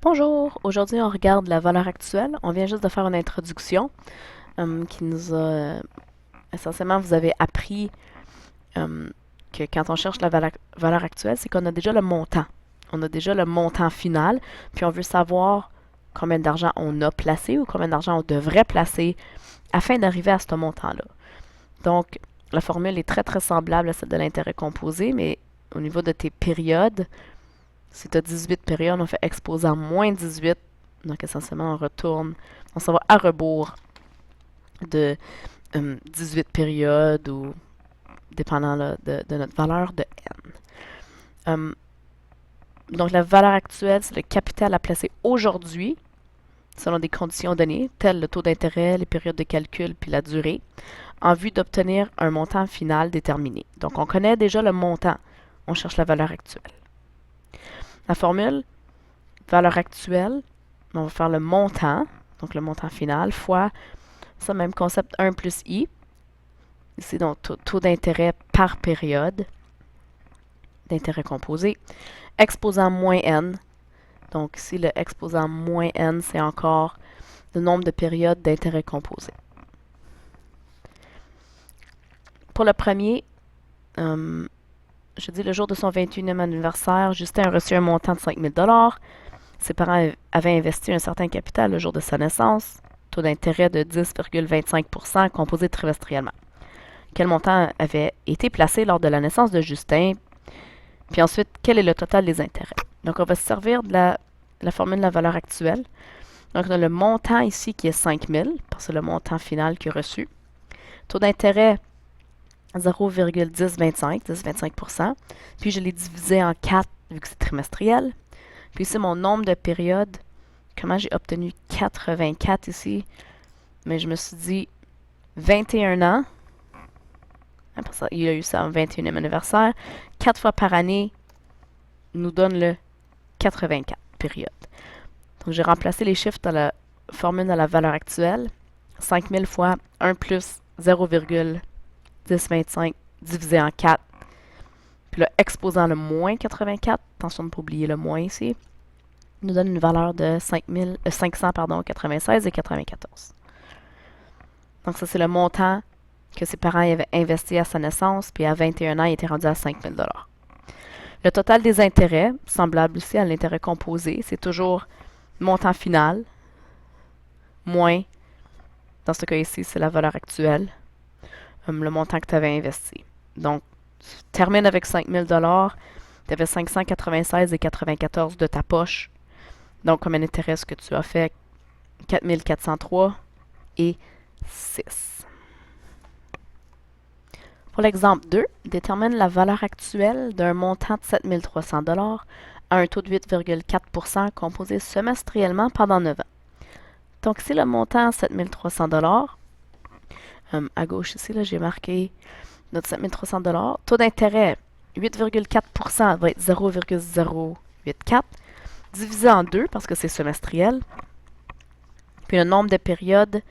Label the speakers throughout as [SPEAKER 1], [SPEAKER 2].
[SPEAKER 1] Bonjour, aujourd'hui on regarde la valeur actuelle. On vient juste de faire une introduction qui nous a essentiellement vous avez appris euh, que quand on cherche la valeur actuelle, c'est qu'on a déjà le montant. On a déjà le montant final, puis on veut savoir combien d'argent on a placé ou combien d'argent on devrait placer afin d'arriver à ce montant-là. Donc, la formule est très très semblable à celle de l'intérêt composé, mais au niveau de tes périodes, si tu as 18 périodes, on fait exposant moins 18. Donc, essentiellement, on s'en va à rebours de 18 périodes ou dépendant là, de notre valeur de n. Donc, la valeur actuelle, c'est le capital à placer aujourd'hui selon des conditions données, telles le taux d'intérêt, les périodes de calcul puis la durée, en vue d'obtenir un montant final déterminé. Donc, on connaît déjà le montant. On cherche la valeur actuelle. La formule, valeur actuelle, on va faire le montant, donc le montant final, fois ça, même concept 1 plus i. Ici, donc, taux d'intérêt par période, d'intérêt composé, exposant moins n. Donc ici, le exposant moins n, c'est encore le nombre de périodes d'intérêt composé. Pour le premier, je dis le jour de son 21e anniversaire, Justin a reçu un montant de 5 000 $. Ses parents avaient investi un certain capital le jour de sa naissance, taux d'intérêt de 10,25 % composé trimestriellement. Quel montant avait été placé lors de la naissance de Justin? Puis ensuite, quel est le total des intérêts? Donc, on va se servir de la formule de la valeur actuelle. Donc, on a le montant ici qui est 5 000, parce que c'est le montant final qu'il a reçu. Taux d'intérêt, 0,1025, 10,25 %. Puis, je l'ai divisé en 4, vu que c'est trimestriel. Puis ici, mon nombre de périodes. Comment j'ai obtenu 84 ici? Mais je me suis dit 21 ans. Après ça, il a eu ça en 21e anniversaire. 4 fois par année nous donne le 84 périodes. Donc, j'ai remplacé les chiffres dans la formule de la valeur actuelle. 5000 fois 1 plus 0,1025 divisé en 4. Puis là, exposant le moins 84, attention de ne pas oublier le moins ici, nous donne une valeur de 596 et 94. Donc ça, c'est le montant que ses parents avaient investi à sa naissance, puis à 21 ans, il était rendu à 5 000 $. Le total des intérêts, semblable aussi à l'intérêt composé, c'est toujours montant final, moins, dans ce cas ici, c'est la valeur actuelle, le montant que tu avais investi. Donc, tu termines avec 5 000 $, tu avais 596 et 94 de ta poche. Donc, comme un intérêt, ce que tu as fait, 4 403 et 6. Pour l'exemple 2, détermine la valeur actuelle d'un montant de 7 300 $ à un taux de 8,4 % composé semestriellement pendant 9 ans. Donc, ici, le montant 7 300 $. À gauche ici, j'ai marqué notre 7 300 $. Taux d'intérêt, 8,4 % va être 0,084 divisé en 2 parce que c'est semestriel. Puis le nombre de périodes,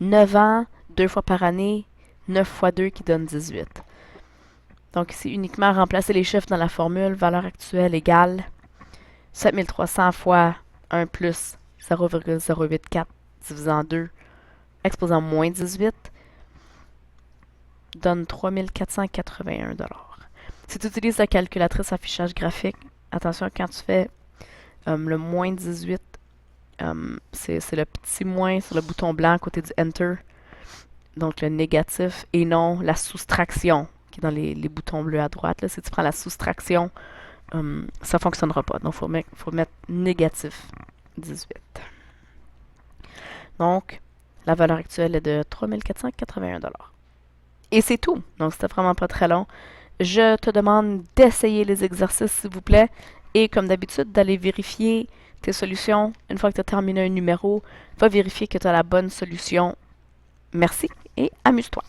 [SPEAKER 1] 9 ans, 2 fois par année, 9 fois 2 qui donne 18. Donc ici, uniquement remplacer les chiffres dans la formule, valeur actuelle égale 7300 fois 1 plus 0,084 divisé en 2, exposant moins 18, donne 3481 $. Si tu utilises la calculatrice affichage graphique, attention quand tu fais le moins 18, c'est le petit moins sur le bouton blanc à côté du Enter. Donc le négatif et non la soustraction qui est dans les boutons bleus à droite. Là. Si tu prends la soustraction, ça ne fonctionnera pas. Donc il faut mettre négatif 18. Donc la valeur actuelle est de 3481 $. Et c'est tout. Donc c'était vraiment pas très long. Je te demande d'essayer les exercices, s'il vous plaît. Et comme d'habitude, d'aller vérifier tes solutions. Une fois que tu as terminé un numéro, va vérifier que tu as la bonne solution. Merci et amuse-toi.